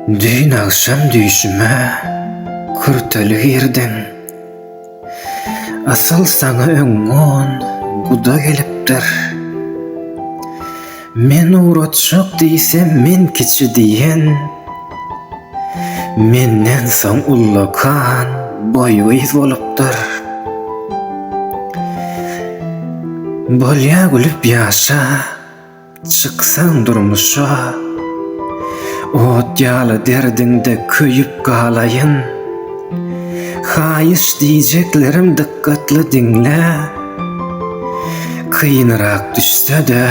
Dün akşam düşüme kürteli girdin. Asıl sana öňňon guda gelipdir. Men uğratşak diýsem men kiçi diýen. Menden soň ullakan boýgyz bolupdyr. Bolýa gülüp ýaşa, çyksaň durmuşa. Ot ýaly derdiňde köýüp galayyn. Haýyş diýjeklerim dikkatli diňle. Kıyınrak düşse-de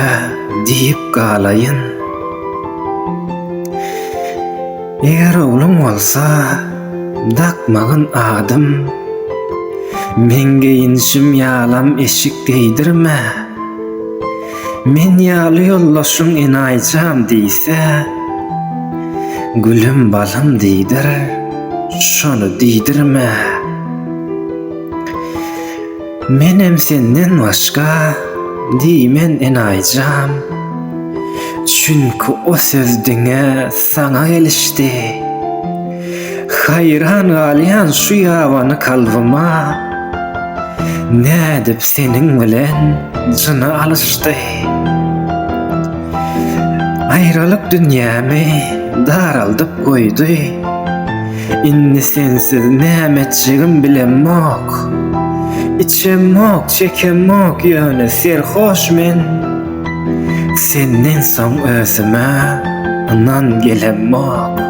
diýip galayyn. Eger ogluň bolsa, dakmagyn adym. Menge inşim ýalam eşik değdirme. Men ýaly ýollaşyň enaýjam diýse, gülüm balym diýdir, şonu diýdirme. Menem senden başga diýmen enaýjam. Çünkü o sözdiňe saňa gelişdi. Hayran galýan şu ýabany kalbyma. Nädip seniň bilen jyny alışdy. Aýralyk dünýämi daraldyp goýdy. Inni sensiz nämetjigim bilenmok. İçemok, çekemok ýöne serhoş men. Senden soň özüme anan gelenmok.